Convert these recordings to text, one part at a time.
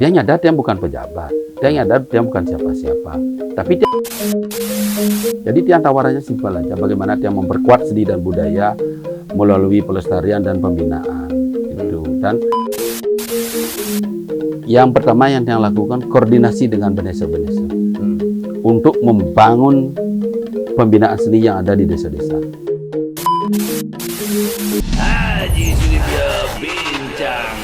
Dia nyadar dia bukan pejabat, dia nyadar dia bukan siapa-siapa. Tapi dia, jadi dia tawarannya simpel aja, bagaimana dia memperkuat seni dan budaya melalui pelestarian dan pembinaan. Itu. Dan yang pertama yang dia lakukan koordinasi dengan Benesa-Benesa untuk membangun pembinaan seni yang ada di desa-desa. Haji Sudibyo Bincang.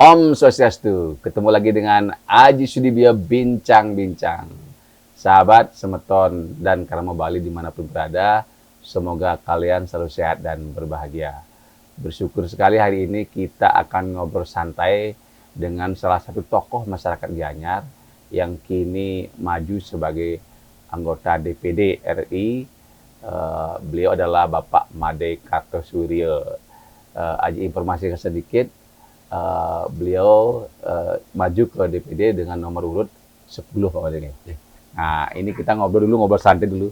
Om Swastiastu, ketemu lagi dengan Haji Sudibyo Bincang-Bincang. Sahabat, semeton, dan Karamo Bali dimanapun berada, semoga kalian selalu sehat dan berbahagia. Bersyukur sekali hari ini kita akan ngobrol santai dengan salah satu tokoh masyarakat Gianyar yang kini maju sebagai anggota DPD RI. Beliau adalah Bapak Made Kartosuryo. Aji informasikan sedikit, beliau maju ke DPD dengan nomor urut 10 Pak Made ini. Nah, ini kita ngobrol santai dulu.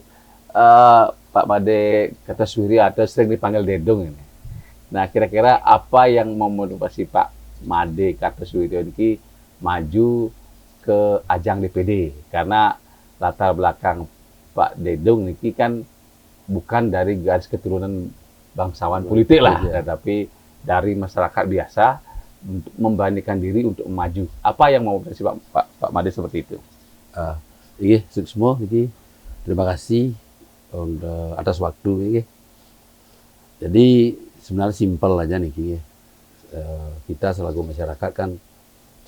Pak Made Kartosuryo atau sering dipanggil Dedong ini. Nah, kira-kira apa yang memotivasi Pak Made Kartosuryo ini maju ke ajang DPD? Karena latar belakang Pak Dedong ini kan bukan dari garis keturunan bangsawan politik lah, tetapi dari masyarakat biasa untuk membandingkan diri untuk maju. Apa yang mau bersih Pak Made seperti itu? Iya, semua ini. Terima kasih atas waktu ini. Jadi sebenarnya simpel aja nih, kita selaku masyarakat kan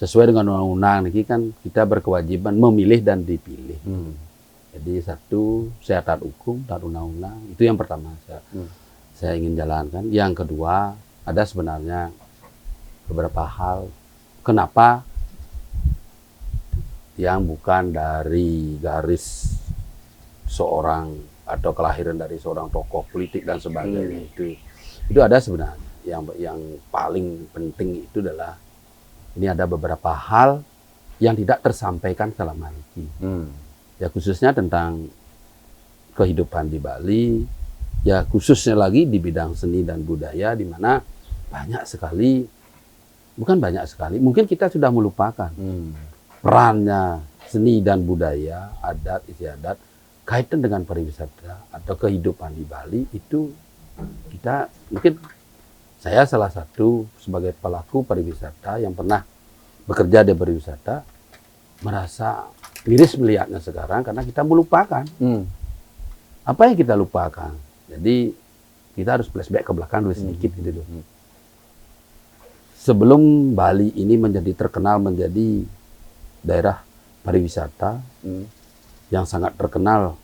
sesuai dengan undang-undang nih kan kita berkewajiban memilih dan dipilih. Jadi satu, saya taat hukum, taat undang-undang, itu yang pertama saya ingin jalankan. Yang kedua, ada sebenarnya beberapa hal kenapa yang bukan dari garis seorang atau kelahiran dari seorang tokoh politik dan sebagainya. Itu ada sebenarnya. Yang paling penting itu adalah ini ada beberapa hal yang tidak tersampaikan selama ini. Ya khususnya tentang kehidupan di Bali, ya khususnya lagi di bidang seni dan budaya, di mana banyak sekali, bukan banyak sekali, mungkin kita sudah melupakan perannya seni dan budaya, adat, istiadat, kaitan dengan pariwisata atau kehidupan di Bali. Itu kita, mungkin saya salah satu sebagai pelaku pariwisata yang pernah bekerja di pariwisata, merasa miris melihatnya sekarang karena kita melupakan. Apa yang kita lupakan? Jadi kita harus flashback ke belakang dulu sedikit gitu. Sebelum Bali ini menjadi terkenal menjadi daerah pariwisata yang sangat terkenal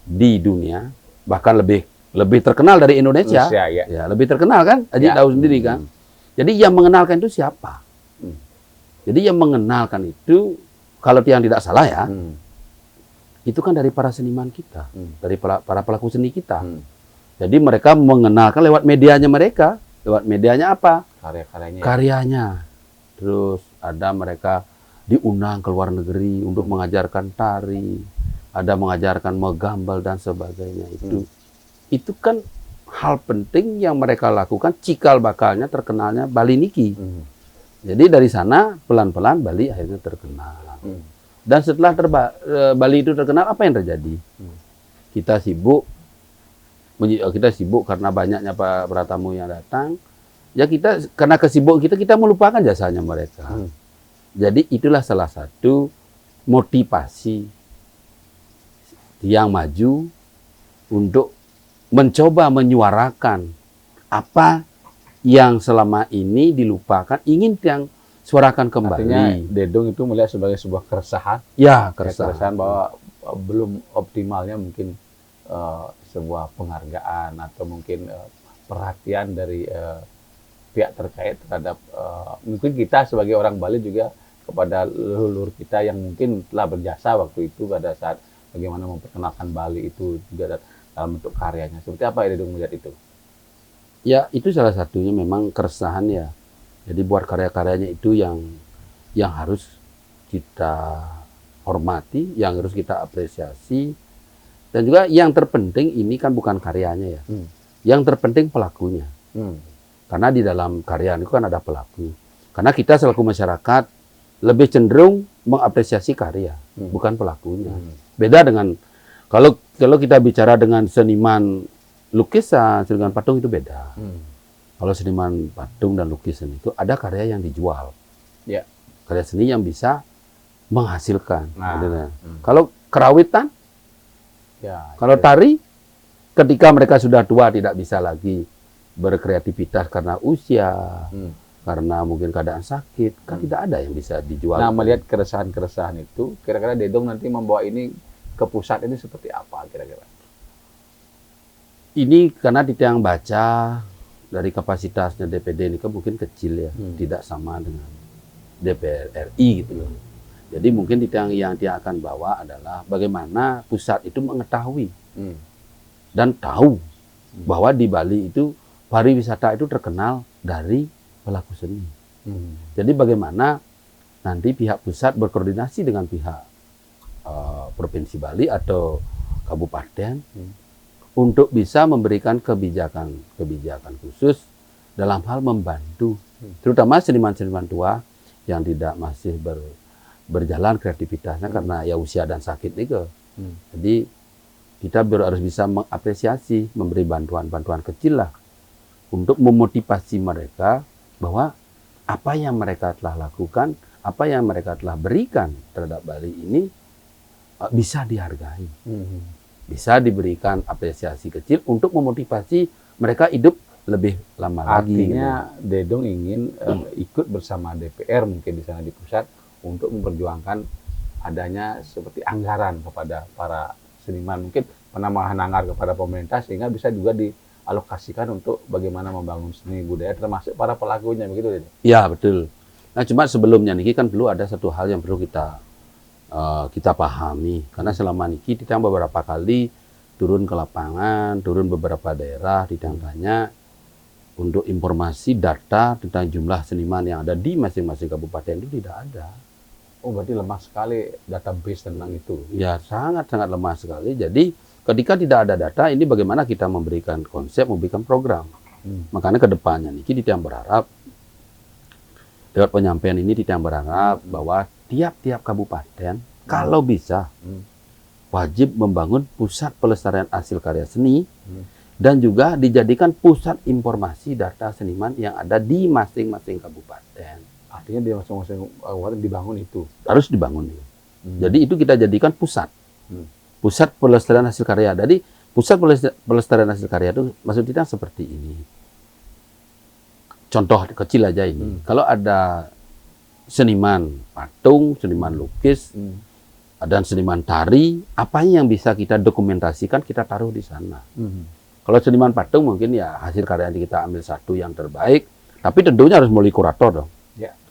di dunia, bahkan lebih terkenal dari Indonesia. Ya, lebih terkenal kan? Aji tahu sendiri kan. Jadi yang mengenalkan itu siapa? Jadi yang mengenalkan itu, kalau yang tidak salah ya, itu kan dari para seniman kita, dari para pelaku seni kita. Jadi mereka mengenalkan lewat medianya mereka. Lewat medianya apa? Karyanya. Terus ada mereka diundang ke luar negeri untuk mengajarkan tari, ada mengajarkan menggambal dan sebagainya. Itu kan hal penting yang mereka lakukan, cikal bakalnya terkenalnya Bali niki. Jadi dari sana pelan-pelan Bali akhirnya terkenal. Dan setelah Bali itu terkenal, apa yang terjadi? Kita sibuk karena banyaknya para tamu yang datang. Ya kita karena kesibuk kita melupakan jasanya mereka. Jadi itulah salah satu motivasi yang maju untuk mencoba menyuarakan apa yang selama ini dilupakan, ingin yang suarakan kembali. Artinya Dedong itu melihat sebagai sebuah keresahan. Ya, keresahan bahwa belum optimalnya mungkin sebuah penghargaan atau mungkin perhatian dari pihak terkait terhadap mungkin kita sebagai orang Bali juga kepada leluhur kita yang mungkin telah berjasa waktu itu pada saat bagaimana memperkenalkan Bali itu juga dalam bentuk karyanya. Seperti apa Dedong melihat itu? Ya, itu salah satunya memang keresahan ya. Jadi buat karya-karyanya itu yang harus kita hormati, yang harus kita apresiasi. Dan juga yang terpenting ini kan bukan karyanya ya. Yang terpenting pelakunya. Karena di dalam karya itu kan ada pelaku. Karena kita selaku masyarakat lebih cenderung mengapresiasi karya, bukan pelakunya. Beda dengan kalau kita bicara dengan seniman lukisan, seniman patung itu beda. Kalau seniman patung dan lukisan itu ada karya yang dijual. Ya. Karya seni yang bisa menghasilkan. Kalau kerawitan, kalau tari, ketika mereka sudah tua tidak bisa lagi berkreativitas karena usia, karena mungkin keadaan sakit, kan tidak ada yang bisa dijual. Nah, melihat keresahan-keresahan itu, kira-kira Dedong nanti membawa ini ke pusat ini seperti apa kira-kira? Ini karena yang baca dari kapasitasnya DPD ini kan mungkin kecil ya, tidak sama dengan DPR RI gitu loh. Jadi mungkin yang dia akan bawa adalah bagaimana pusat itu mengetahui dan tahu bahwa di Bali itu pariwisata itu terkenal dari pelaku seni. Jadi bagaimana nanti pihak pusat berkoordinasi dengan pihak Provinsi Bali atau kabupaten untuk bisa memberikan kebijakan khusus dalam hal membantu, terutama seniman-seniman tua yang tidak masih berjalan kreativitasnya karena ya usia dan sakit itu. Jadi kita harus bisa mengapresiasi, memberi bantuan-bantuan kecil lah untuk memotivasi mereka bahwa apa yang mereka telah lakukan, apa yang mereka telah berikan terhadap Bali ini bisa dihargai. Bisa diberikan apresiasi kecil untuk memotivasi mereka hidup lebih lama lagi. Artinya Dedong ingin ikut bersama DPR mungkin di sana di pusat untuk memperjuangkan adanya seperti anggaran kepada para seniman, mungkin penambahan anggaran kepada pemerintah sehingga bisa juga dialokasikan untuk bagaimana membangun seni budaya termasuk para pelakunya, begitu. Ya betul. Nah cuma sebelumnya niki kan perlu ada satu hal yang perlu kita pahami, karena selama niki kita beberapa kali turun ke lapangan, turun beberapa daerah ditanya untuk informasi data tentang jumlah seniman yang ada di masing-masing kabupaten itu tidak ada. Oh, berarti lemah sekali database tentang itu. Ya, sangat-sangat lemah sekali. Jadi, ketika tidak ada data, ini bagaimana kita memberikan konsep, memberikan program. Makanya ke depannya nih, kita berharap, lewat penyampaian ini kita berharap bahwa tiap-tiap kabupaten, kalau bisa, wajib membangun pusat pelestarian hasil karya seni, dan juga dijadikan pusat informasi data seniman yang ada di masing-masing kabupaten. Artinya di masing-masing kabupaten dibangun itu. Harus dibangun. Jadi itu kita jadikan pusat. Pusat pelestarian hasil karya. Jadi pusat pelestarian hasil karya itu maksud kita seperti ini. Contoh kecil aja ini. Kalau ada seniman patung, seniman lukis, dan seniman tari, apa yang bisa kita dokumentasikan, kita taruh di sana. Kalau seniman patung mungkin ya hasil karya yang kita ambil satu yang terbaik, tapi tentunya harus melalui kurator dong.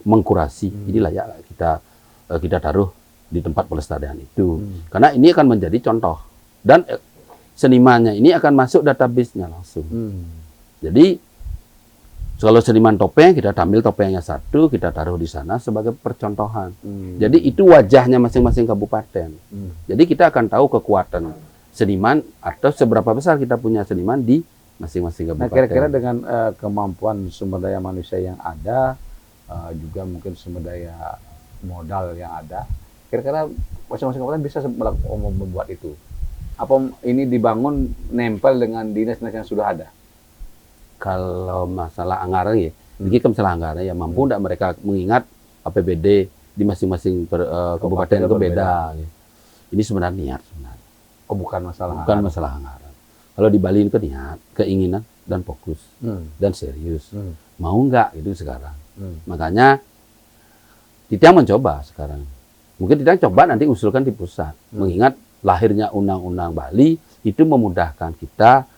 Mengkurasi, inilah ya kita taruh di tempat pelestarian itu, karena ini akan menjadi contoh dan senimannya ini akan masuk database-nya langsung. Jadi kalau seniman topeng kita ambil topengnya satu, kita taruh di sana sebagai percontohan. Jadi itu wajahnya masing-masing kabupaten. Jadi kita akan tahu kekuatan seniman atau seberapa besar kita punya seniman di masing-masing kabupaten. Nah, kira-kira dengan kemampuan sumber daya manusia yang ada, juga mungkin sumber daya modal yang ada, kira-kira masing-masing kabupaten bisa membuat itu? Apa ini dibangun nempel dengan dinas-dinas yang sudah ada? Kalau masalah anggaran ya, ini kan masalah anggaran ya, mampu tidak mereka mengingat APBD di masing-masing kabupaten itu beda. Ini sebenarnya niat sebenarnya. Oh, bukan masalah bukan masalah anggaran. Kalau di Bali itu niat, keinginan dan fokus dan serius. Mau nggak itu sekarang? Makanya kita mencoba sekarang. Mungkin kita coba nanti usulkan di pusat. Mengingat lahirnya Undang-Undang Bali itu memudahkan kita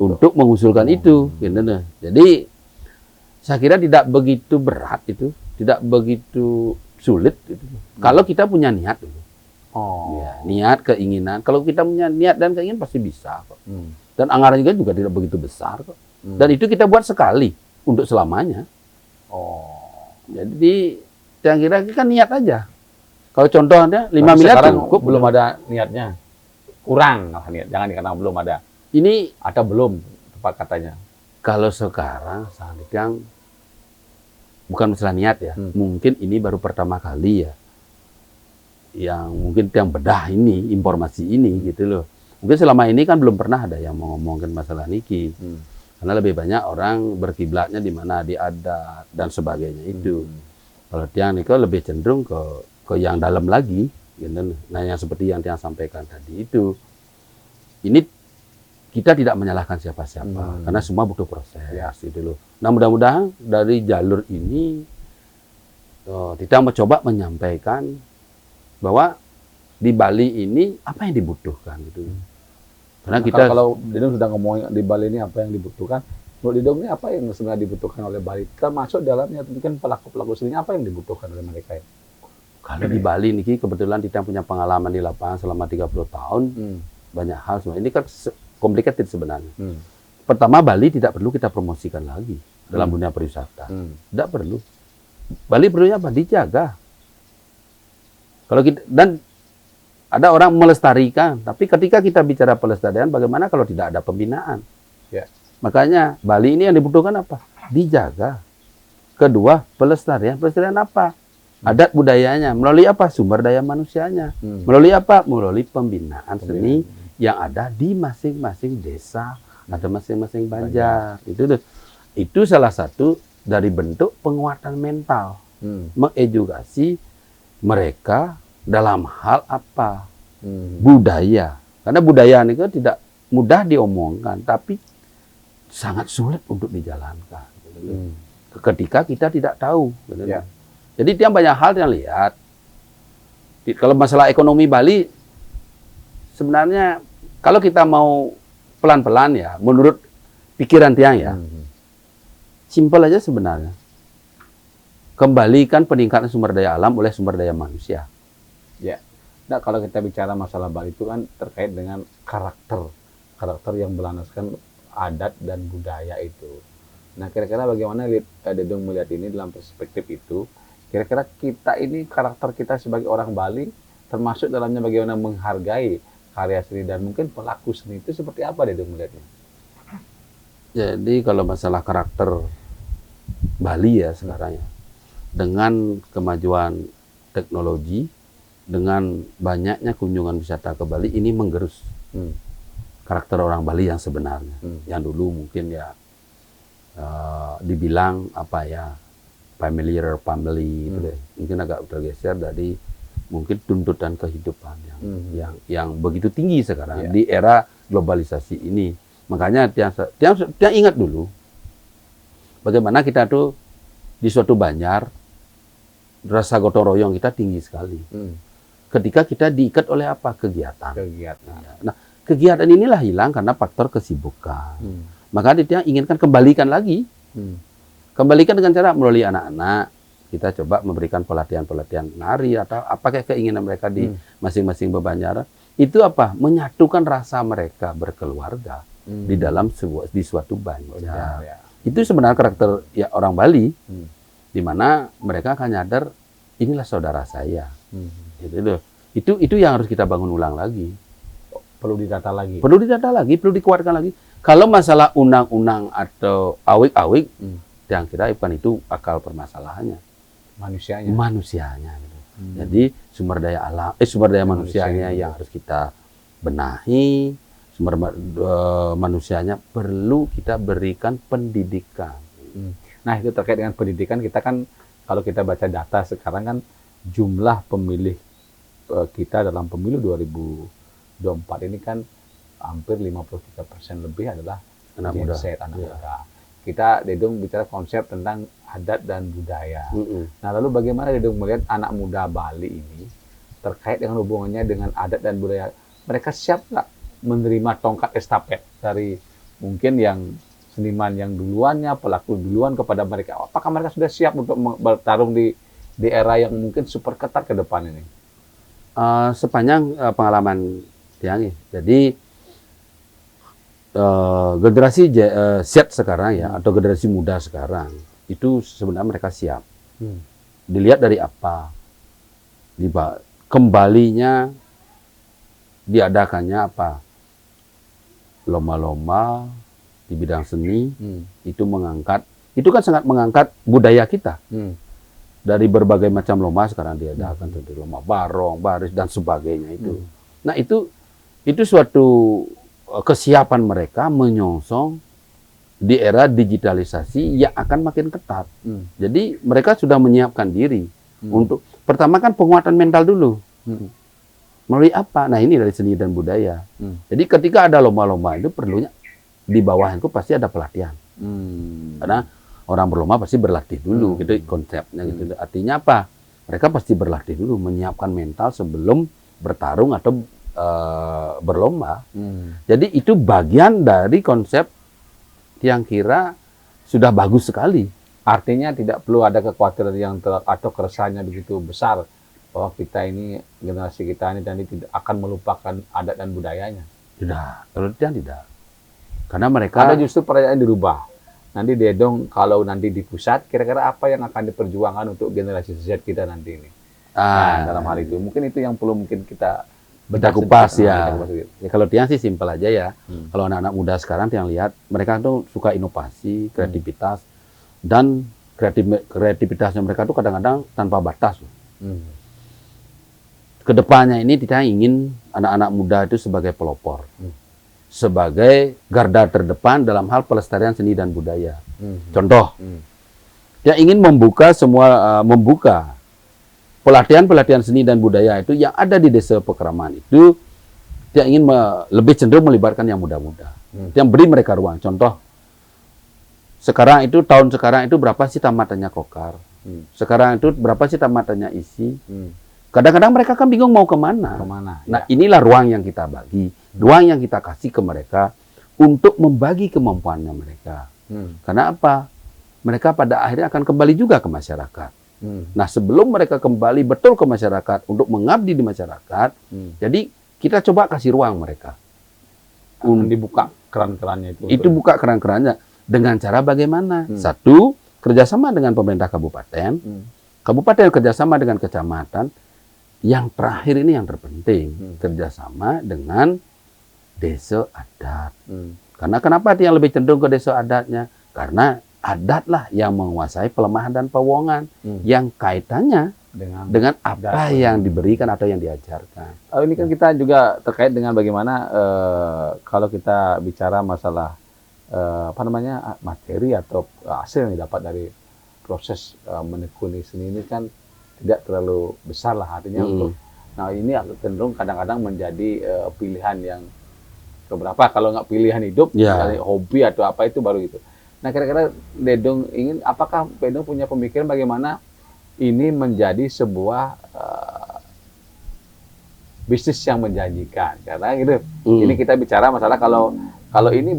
untuk mengusulkan itu. Jadi saya kira tidak begitu berat itu, tidak begitu sulit itu. Kalau kita punya niat dulu. Ya, niat, keinginan. Kalau kita punya niat dan keinginan pasti bisa kok. Dan anggaran juga tidak begitu besar kok. Dan itu kita buat sekali untuk selamanya. Jadi yang kira kan niat aja. Kalau contohnya 5 miliar cukup, belum ada niatnya. Kurang niat. Jangan dikatakan belum ada. Ini ada belum, apa katanya? Kalau sekarang sangat yang bukan masalah niat ya, mungkin ini baru pertama kali ya, yang mungkin yang bedah ini informasi ini gitu loh. Mungkin selama ini kan belum pernah ada yang mau ngomongin masalah niki, karena lebih banyak orang berkiblatnya di mana di adat dan sebagainya itu. Kalau tiang niko lebih cenderung ke yang dalam lagi, gitu. Nah yang seperti yang tiang sampaikan tadi itu, ini kita tidak menyalahkan siapa-siapa, karena semua butuh proses, gitu loh. Nah mudah-mudahan dari jalur ini kita mencoba menyampaikan bahwa di Bali ini apa yang dibutuhkan, gitu. Karena Nah, kita kalau Didong sudah ngomongin di Bali ini apa yang dibutuhkan, menurut Didong ini apa yang sebenarnya dibutuhkan oleh Bali? Termasuk dalamnya mungkin pelaku-pelaku sendiri apa yang dibutuhkan oleh mereka? kalau di Bali nih kebetulan kita punya pengalaman di lapangan selama 30 tahun, banyak hal semua. Ini kan complicated sebenarnya. Pertama, Bali tidak perlu kita promosikan lagi dalam dunia pariwisata. Tidak perlu. Bali perlunya apa? Dijaga. Kalau kita, dan ada orang melestarikan, tapi ketika kita bicara pelestarian, bagaimana kalau tidak ada pembinaan? Ya. Makanya Bali ini yang dibutuhkan apa? Dijaga. Kedua, pelestarian. Pelestarian apa? Adat budayanya. Melalui apa? Sumber daya manusianya. Melalui apa? Melalui pembinaan seni yang ada di masing-masing desa atau masing-masing banjar. Itu salah satu dari bentuk penguatan mental, mengedukasi mereka dalam hal apa? Budaya. Karena budaya ini kan tidak mudah diomongkan, tapi sangat sulit untuk dijalankan. Ketika kita tidak tahu. Jadi dia banyak hal yang lihat. Kalau masalah ekonomi Bali, sebenarnya kalau kita mau pelan-pelan ya, menurut pikiran tiang ya, simpel aja sebenarnya. Kembalikan peningkatan sumber daya alam oleh sumber daya manusia. Ya. Nah, kalau kita bicara masalah Bali itu kan terkait dengan karakter yang berlandaskan adat dan budaya itu. Nah, kira-kira bagaimana Didong melihat ini dalam perspektif itu? Kira-kira kita ini karakter kita sebagai orang Bali termasuk dalamnya bagaimana menghargai karya seni dan mungkin pelaku seni itu seperti apa Didong melihatnya? Jadi kalau masalah karakter Bali ya sekarang ya, dengan kemajuan teknologi, dengan banyaknya kunjungan wisata ke Bali, ini menggerus karakter orang Bali yang sebenarnya. Yang dulu mungkin ya dibilang apa ya, familiar family, gitu deh. Mungkin agak tergeser dari mungkin tuntutan kehidupan yang begitu tinggi sekarang di era globalisasi ini. Makanya tiang ingat dulu bagaimana kita tuh di suatu banjar rasa gotong royong kita tinggi sekali. Ketika kita diikat oleh apa? Kegiatan. Nah, kegiatan inilah hilang karena faktor kesibukan. Maka dia inginkan kembalikan lagi. Kembalikan dengan cara melalui anak-anak. Kita coba memberikan pelatihan-pelatihan nari atau apa kayak keinginan mereka di masing-masing bebanjar. Itu apa? Menyatukan rasa mereka berkeluarga di dalam di suatu banjar. Itu sebenarnya karakter ya orang Bali, di mana mereka akan nyadar inilah saudara saya. Itu yang harus kita bangun ulang lagi. Perlu didata lagi. Perlu didata lagi, perlu dikuatkan lagi. Kalau masalah undang-undang atau awik-awik, yang kira bukan itu akal permasalahannya. Manusianya. Gitu. Jadi sumber daya alam, sumber daya manusianya yang harus kita benahi. Sumber manusianya perlu kita berikan pendidikan. Nah, itu terkait dengan pendidikan, kita kan kalau kita baca data sekarang kan jumlah pemilih kita dalam pemilu 2024 ini kan hampir 53% lebih adalah anak muda. Kita Didong bicara konsep tentang adat dan budaya. Nah, lalu bagaimana Didong melihat anak muda Bali ini terkait dengan hubungannya dengan adat dan budaya? Mereka siap nggak menerima tongkat estafet dari mungkin yang seniman yang duluannya, pelaku duluan kepada mereka? Apakah mereka sudah siap untuk bertarung di era yang mungkin super ketat ke depan ini? Sepanjang pengalaman Tiang, jadi generasi Z sekarang ya, atau generasi muda sekarang, itu sebenarnya mereka siap. Dilihat dari apa? Kembalinya diadakannya apa? Lomba-lomba, di bidang seni, itu kan sangat mengangkat budaya kita. Dari berbagai macam lomba sekarang diadakan, seperti lomba barong, baris, dan sebagainya itu. Nah itu suatu kesiapan mereka menyongsong di era digitalisasi yang akan makin ketat. Jadi mereka sudah menyiapkan diri untuk pertama kan penguatan mental dulu. Melalui apa? Nah ini dari seni dan budaya. Jadi ketika ada lomba-lomba itu perlunya di bawah itu pasti ada pelatihan. Karena orang berlomba pasti berlatih dulu, gitu konsepnya gitu. Artinya apa? Mereka pasti berlatih dulu, menyiapkan mental sebelum bertarung atau berlomba. Jadi itu bagian dari konsep yang kira sudah bagus sekali. Artinya tidak perlu ada kekhawatiran yang atau keresahannya begitu besar bahwa kita ini, generasi kita ini dan tidak akan melupakan adat dan budayanya. Tidak, kalau tidak. Karena mereka ada justru pertanyaan dirubah. Nanti Dedong kalau nanti di pusat, kira-kira apa yang akan diperjuangkan untuk generasi Z kita nanti ini? Nah, dalam hal itu, mungkin itu yang perlu mungkin kita kupas ya. Ya. Kalau Tiang sih simpel aja ya. Kalau anak-anak muda sekarang Tiang lihat, mereka tuh suka inovasi, kreativitas, dan kreativitasnya mereka tuh kadang-kadang tanpa batas. Kedepannya ini kita ingin anak-anak muda itu sebagai pelopor. Sebagai garda terdepan dalam hal pelestarian seni dan budaya. Contoh, dia ingin membuka pelatihan-pelatihan seni dan budaya itu yang ada di desa Pekraman itu, dia ingin lebih cenderung melibatkan yang muda-muda, yang beri mereka ruang. Contoh, tahun sekarang itu berapa sih tamatannya Kokar? Sekarang itu berapa sih tamatannya Isi? Kadang-kadang mereka kan bingung mau kemana. Nah, inilah ruang yang kita bagi, ruang yang kita kasih ke mereka untuk membagi kemampuannya mereka. Karena apa? Mereka pada akhirnya akan kembali juga ke masyarakat. Nah, sebelum mereka kembali betul ke masyarakat untuk mengabdi di masyarakat, jadi kita coba kasih ruang mereka. Dibuka keran-kerannya itu. Itu buka keran-kerannya dengan cara bagaimana? Satu, kerjasama dengan pemerintah kabupaten, kabupaten kerjasama dengan kecamatan. Yang terakhir ini yang terpenting, kerjasama dengan desa adat. Karena kenapa dia lebih cenderung ke desa adatnya? Karena adatlah yang menguasai pelemahan dan pewongan yang kaitannya dengan apa yang diberikan atau yang diajarkan. Ini kan kita juga terkait dengan bagaimana kalau kita bicara masalah materi atau hasil yang didapat dari proses menekuni seni ini kan tidak terlalu besar lah artinya untuk. Nah ini cenderung kadang-kadang menjadi pilihan yang keberapa, kalau nggak pilihan hidup, misalnya hobi atau apa itu baru gitu. Nah kira-kira Dedong ingin, apakah Dedong punya pemikiran bagaimana ini menjadi sebuah bisnis yang menjanjikan? Karena gitu, ini kita bicara masalah kalau ini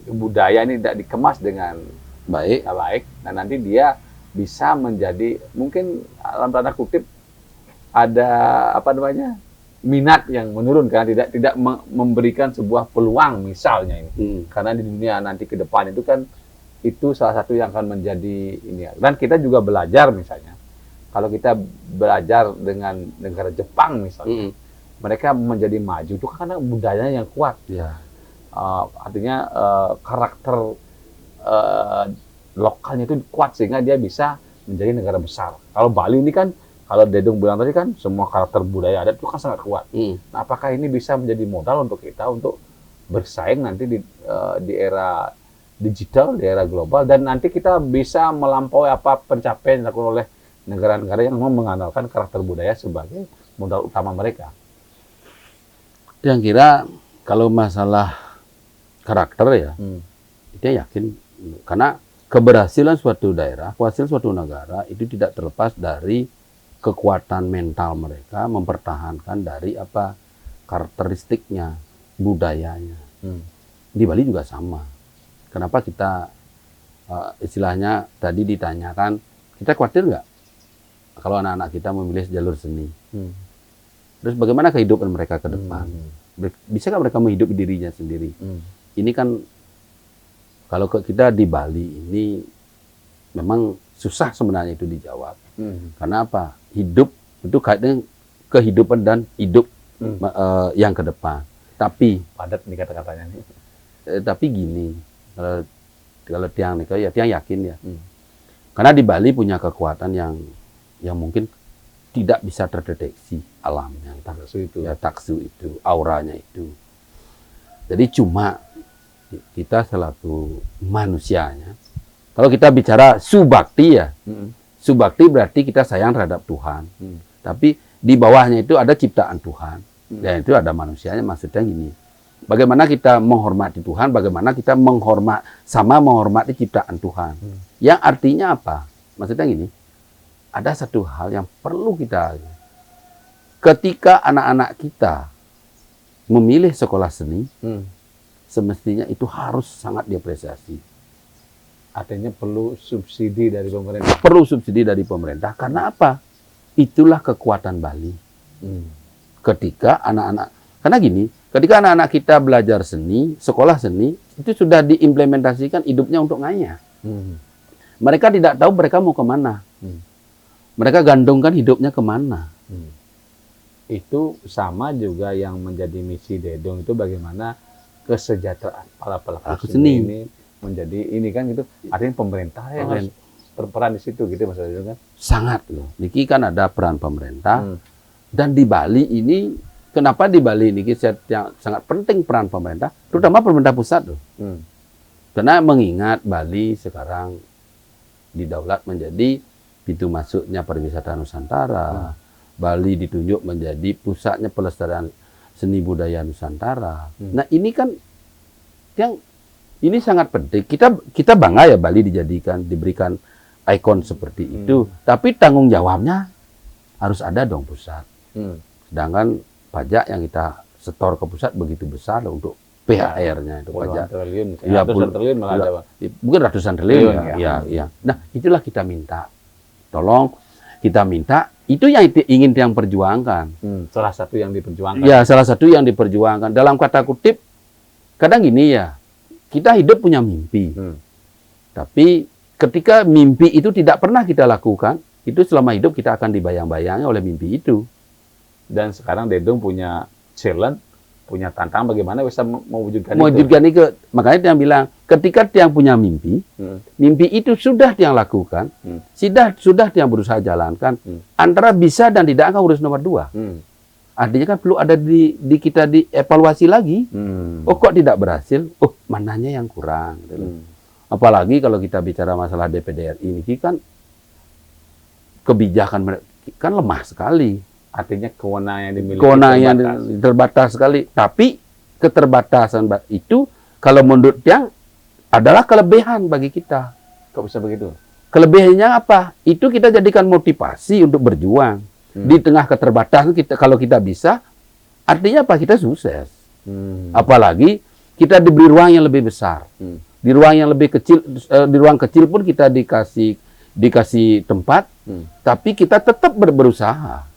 budaya ini tidak dikemas dengan baik, nah nanti dia bisa menjadi mungkin dalam tanda kutip ada minat yang menurun karena tidak memberikan sebuah peluang misalnya ini. Karena di dunia nanti ke depan itu kan itu salah satu yang akan menjadi ini. Dan kita juga belajar misalnya kalau kita belajar dengan negara Jepang misalnya, mereka menjadi maju itu karena budayanya yang kuat. Artinya karakter lokalnya itu kuat sehingga dia bisa menjadi negara besar. Kalau Bali ini kan, kalau Dedong bilang tadi kan, semua karakter budaya adat itu kan sangat kuat. Nah, apakah ini bisa menjadi modal untuk kita untuk bersaing nanti di era digital, di era global, dan nanti kita bisa melampaui apa pencapaian yang dilakukan oleh negara-negara yang mengandalkan karakter budaya sebagai modal utama mereka? Yang kira kalau masalah karakter ya, dia yakin karena keberhasilan suatu daerah, keberhasilan suatu negara itu tidak terlepas dari kekuatan mental mereka mempertahankan dari apa karakteristiknya, budayanya. Di Bali juga sama. Kenapa kita istilahnya tadi ditanyakan, kita khawatir nggak kalau anak-anak kita memilih jalur seni? Terus bagaimana kehidupan mereka ke depan? Bisa nggak mereka menghidupi dirinya sendiri? Ini kan kalau kita di Bali ini memang susah sebenarnya itu dijawab. Karena apa? Hidup itu kaitannya kehidupan dan hidup yang ke depan. Tapi padat nih kata-katanya nih. Tapi gini, Kalau tiang nih, ya tiang yakin ya. Karena di Bali punya kekuatan yang mungkin tidak bisa terdeteksi alamnya, Taksu itu. ya taksu itu, auranya itu. Jadi cuma kita selaku manusianya, kalau kita bicara subakti ya, subakti berarti kita sayang terhadap Tuhan. Tapi di bawahnya itu ada ciptaan Tuhan, dan itu ada manusianya. Maksudnya gini, bagaimana kita menghormati Tuhan, bagaimana kita menghormati ciptaan Tuhan. Yang artinya apa? Maksudnya gini, ada satu hal yang perlu kita, ketika anak-anak kita memilih sekolah seni, semestinya itu harus sangat diapresiasi. Artinya perlu subsidi dari pemerintah. Perlu subsidi dari pemerintah. Karena apa? Itulah kekuatan Bali. Ketika anak-anak, karena gini, ketika anak-anak kita belajar seni, sekolah seni, itu sudah diimplementasikan hidupnya untuk ngayah. Mereka tidak tahu mereka mau kemana. Mereka gandungkan hidupnya kemana. Itu sama juga yang menjadi misi Dedong itu bagaimana kesejahteraan para pelaku seni ini menjadi ini kan gitu. Artinya pemerintah yang harus berperan di situ gitu Mas Dedong kan. Sangat loh. Niki kan ada peran pemerintah. Dan di Bali ini, kenapa di Bali ini yang sangat penting peran pemerintah, terutama pemerintah pusat loh. Karena mengingat Bali sekarang didaulat menjadi pintu masuknya pariwisata Nusantara. Bali ditunjuk menjadi pusatnya pelestarian seni budaya Nusantara. Nah ini kan yang ini sangat penting. Kita bangga ya Bali diberikan ikon seperti itu. Tapi tanggung jawabnya harus ada dong pusat. Sedangkan pajak yang kita setor ke pusat begitu besar untuk PHR-nya itu pajak. Triliun, Ya, ratusan triliun malah ada. Bukan ratusan triliun ya. Nah, itulah kita minta. Tolong kita minta, itu yang ingin yang perjuangkan. Salah satu yang diperjuangkan. Ya, salah satu yang diperjuangkan. Dalam kata kutip, kadang gini ya, kita hidup punya mimpi. Tapi ketika mimpi itu tidak pernah kita lakukan, itu selama hidup kita akan dibayang-bayangi oleh mimpi itu. Dan sekarang Dedong punya challenge, punya tantangan bagaimana bisa mewujudkan itu. Makanya dia bilang, ketika dia punya mimpi, mimpi itu sudah dia lakukan, sudah dia berusaha jalankan, antara bisa dan tidak akan urus nomor 2. Artinya kan perlu ada di kita dievaluasi lagi. Oh kok tidak berhasil? Oh mananya yang kurang. Apalagi kalau kita bicara masalah DPD RI ini kan kebijakan mereka kan lemah sekali. Artinya kewenangan yang dimiliki terbatas sekali. Tapi keterbatasan itu kalau menurut yang adalah kelebihan bagi kita. Kok bisa begitu? Kelebihannya apa? Itu kita jadikan motivasi untuk berjuang. Di tengah keterbatasan kita, kalau kita bisa, artinya apa? Kita sukses. Apalagi kita diberi ruang yang lebih besar. Di ruang yang lebih kecil, di ruang kecil pun kita dikasih tempat, tapi kita tetap berusaha.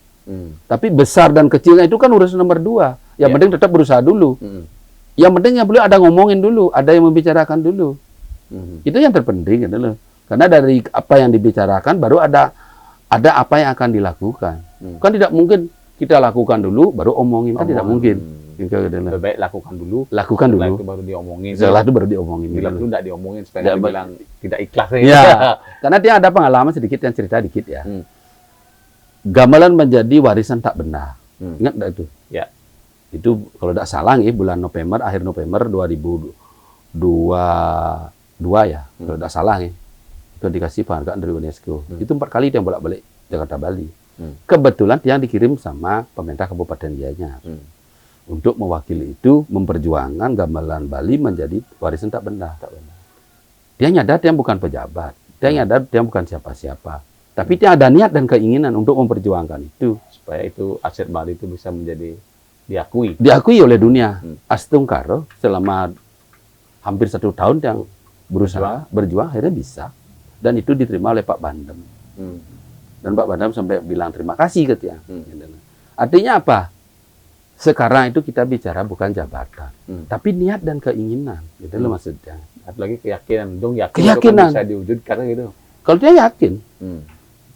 Tapi besar dan kecilnya itu kan urusan nomor 2. Yang penting tetap berusaha dulu. Yang penting yang boleh ada ngomongin dulu, ada yang membicarakan dulu. Itu yang terpenting gitu loh. Karena dari apa yang dibicarakan baru ada apa yang akan dilakukan. Kan tidak mungkin kita lakukan dulu baru omongin, kan tidak mungkin. Lebih baik lakukan dulu. Setelah itu baru diomongin. Setelah itu baru diomongin. Bila dulu tidak diomongin supaya bilang tidak ikhlas. Ya. Karena dia ada pengalaman sedikit yang cerita dikit ya. Gamelan menjadi warisan tak benda. Ingat enggak itu? Ya. Itu kalau tidak salah nih bulan November, akhir November 2022 ya. Kalau tidak salah nih. Itu dikasih penghargaan dari UNESCO. Itu 4 kali dia bolak-balik Jakarta Bali. Kebetulan dia dikirim sama pemerintah Kabupaten Gianyar. Untuk mewakili itu memperjuangkan gamelan Bali menjadi warisan tak benda. Dia nyadar dia bukan pejabat. Dia nyadar dia bukan siapa-siapa. Tapi dia ada niat dan keinginan untuk memperjuangkan itu. Supaya itu aset Bali itu bisa menjadi diakui. Diakui oleh dunia. Astung Karo selama hampir 1 tahun yang berusaha, berjuang, akhirnya bisa. Dan itu diterima oleh Pak Bandem. Dan Pak Bandem sampai bilang terima kasih ke dia. Artinya apa? Sekarang itu kita bicara bukan jabatan. Tapi niat dan keinginan. Gitu loh maksudnya. Ada lagi keyakinan. Dong yakin keyakinan. Itu kan bisa diwujudkan gitu. Kalau dia yakin.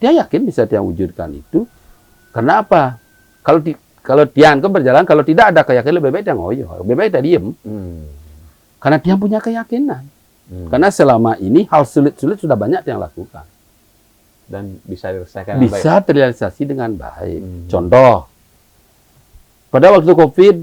Dia yakin bisa dia wujudkan itu. Karena apa? Kalau dia berjalan, kalau tidak ada keyakinan lebih baik dia ngoyo. Lebih baik dia diem. Karena dia punya keyakinan. Karena selama ini hal sulit-sulit sudah banyak yang lakukan. Dan bisa diselesaikan dengan baik. Bisa terrealisasi dengan baik. Contoh, pada waktu COVID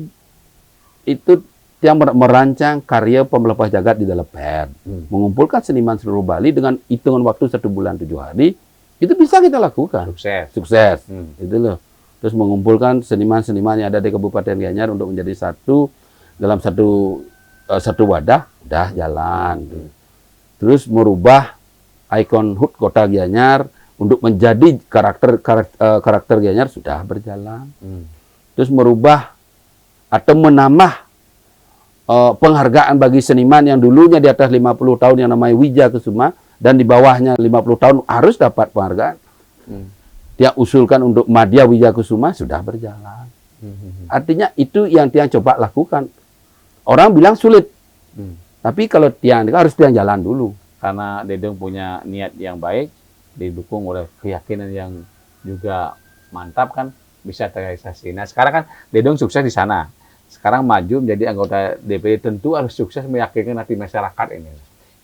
itu yang merancang karya pemelepas jagat di Dalepet, mengumpulkan seniman seluruh Bali dengan hitungan waktu 1 bulan 7 hari, itu bisa kita lakukan. Sukses. Itu loh. Terus mengumpulkan seniman-seniman yang ada di Kabupaten Gianyar untuk menjadi satu dalam satu wadah, udah jalan. Terus merubah ikon HUT Kota Gianyar untuk menjadi karakter Gianyar sudah berjalan. Terus merubah atau menambah penghargaan bagi seniman yang dulunya di atas 50 tahun yang namanya Wija Kusuma dan di bawahnya 50 tahun harus dapat penghargaan. Dia usulkan untuk Madya Wija Kusuma sudah berjalan. Artinya itu yang Tiang coba lakukan. Orang bilang sulit. Tapi kalau Tiang harus Tiang jalan dulu. Karena Dedong punya niat yang baik, didukung oleh keyakinan yang juga mantap kan, bisa terrealisasi. Nah sekarang kan Dedong sukses di sana. Sekarang maju menjadi anggota DPD, tentu harus sukses meyakinkan hati masyarakat ini.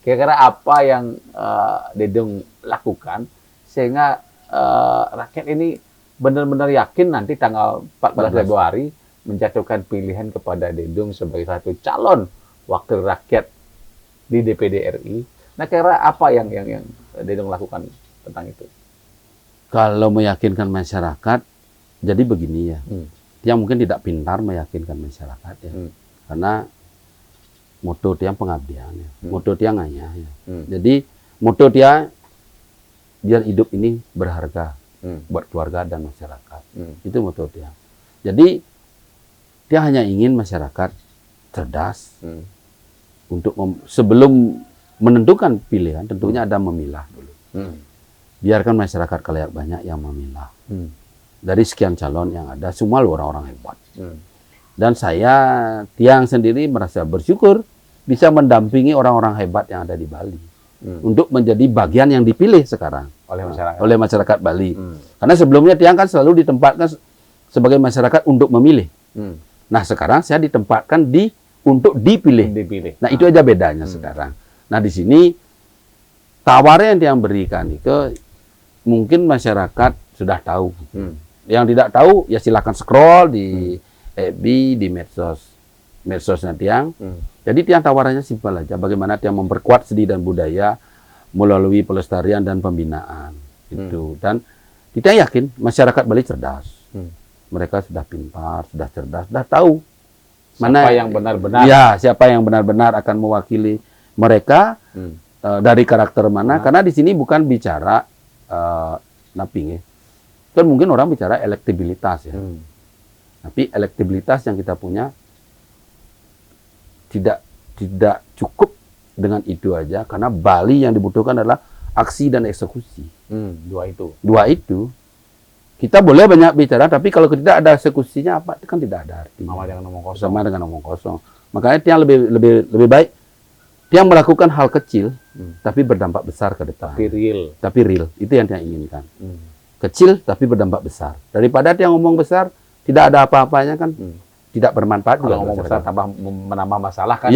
Kira-kira apa yang Dedong lakukan sehingga rakyat ini benar-benar yakin nanti tanggal 14 Februari menjatuhkan pilihan kepada Dedong sebagai satu calon wakil rakyat di DPD RI. Nah kira-kira apa yang Dedong lakukan tentang itu? Kalau meyakinkan masyarakat, jadi begini ya. Dia mungkin tidak pintar meyakinkan masyarakat ya. Karena moto dia pengabdian ya. Moto dia ngayah ya. Jadi moto dia biar hidup ini berharga buat keluarga dan masyarakat. Itu moto dia. Jadi dia hanya ingin masyarakat cerdas untuk sebelum menentukan pilihan tentunya ada memilah dulu. Biarkan masyarakat kalayak banyak yang memilah. Dari sekian calon yang ada, semua orang-orang hebat. Dan saya, Tiang sendiri merasa bersyukur bisa mendampingi orang-orang hebat yang ada di Bali. Untuk menjadi bagian yang dipilih sekarang. Oleh masyarakat Bali. Karena sebelumnya Tiang kan selalu ditempatkan sebagai masyarakat untuk memilih. Nah sekarang saya ditempatkan untuk dipilih. Nah itu aja bedanya sekarang. Nah di sini, tawaran yang Tiang berikan itu, mungkin masyarakat sudah tahu. Yang tidak tahu ya silakan scroll di FB, di medsosnya Tiang. Jadi Tiang tawarannya simpel aja, bagaimana Tiang memperkuat seni dan budaya melalui pelestarian dan pembinaan. Itu. Dan Tiang yakin masyarakat Bali cerdas. Mereka sudah pintar, sudah cerdas, sudah tahu siapa yang benar-benar. Ya, siapa yang benar-benar akan mewakili mereka dari karakter mana. Karena di sini bukan bicara naping ya. Kan mungkin orang bicara elektabilitas ya. Tapi elektabilitas yang kita punya tidak cukup dengan itu aja, karena Bali yang dibutuhkan adalah aksi dan eksekusi. Dua itu. Kita boleh banyak bicara, tapi kalau tidak ada eksekusinya apa? Itu kan tidak ada artinya. Sama dengan omong kosong. Makanya Tiang lebih baik Tiang melakukan hal kecil, tapi berdampak besar ke depan. Tapi real. Itu yang Tiang inginkan. Kecil tapi berdampak besar. Daripada Tiang ngomong besar, tidak ada apa-apanya kan, tidak bermanfaat. Kalau ngomong besar tambah menambah masalah kan,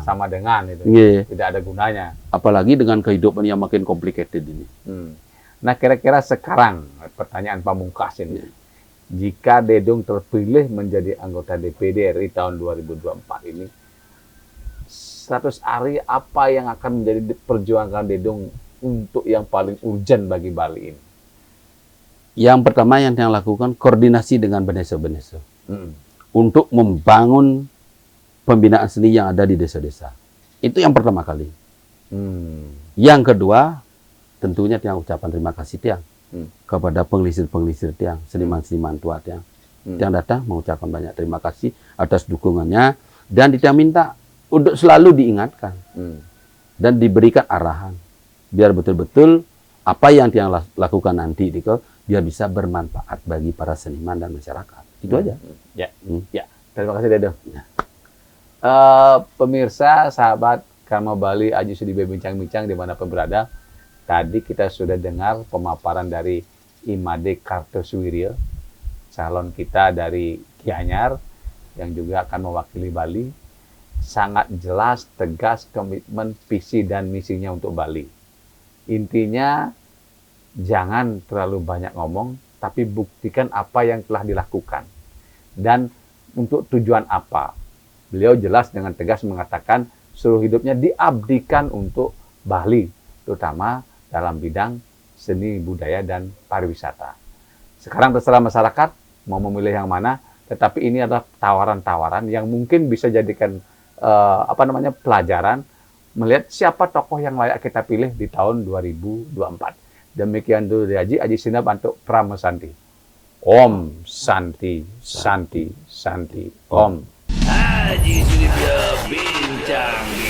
sama dengan itu. Tidak ada gunanya. Apalagi dengan kehidupan yang makin complicated ini. Nah kira-kira sekarang, pertanyaan pamungkas ini, jika Dedong terpilih menjadi anggota DPD RI tahun 2024 ini, 100 hari apa yang akan menjadi perjuangan Dedong untuk yang paling urgent bagi Bali ini? Yang pertama yang Tiang lakukan, koordinasi dengan Beneso-Beneso. Untuk membangun pembinaan seni yang ada di desa-desa. Itu yang pertama kali. Yang kedua, tentunya Tiang ucapan terima kasih Tiang kepada penglisir-penglisir Tiang, seniman-seniman tua Tiang. Tiang datang mengucapkan banyak terima kasih atas dukungannya, dan Tiang minta untuk selalu diingatkan dan diberikan arahan biar betul-betul apa yang Tiang lakukan nanti biar bisa bermanfaat bagi para seniman dan masyarakat. Itu aja. Ya. Terima kasih Dedong. Pemirsa, sahabat Karma Bali, Aji Sudibyo Bincang-Bincang dimanapun berada, tadi kita sudah dengar pemaparan dari Imade Kartosuwiryo, calon kita dari Gianyar, yang juga akan mewakili Bali. sangat jelas, tegas, komitmen, visi dan misinya untuk Bali. Intinya jangan terlalu banyak ngomong, tapi buktikan apa yang telah dilakukan. Dan untuk tujuan apa? Beliau jelas dengan tegas mengatakan seluruh hidupnya diabdikan untuk Bali, terutama dalam bidang seni, budaya, dan pariwisata. Sekarang terserah masyarakat mau memilih yang mana, tetapi ini adalah tawaran-tawaran yang mungkin bisa jadikan pelajaran melihat siapa tokoh yang layak kita pilih di tahun 2024. Demikian dulu dari Aji Sinap untuk Pramesanti. Om Santi, Santi, Santi, Om. Haji Sudibyo Bincang.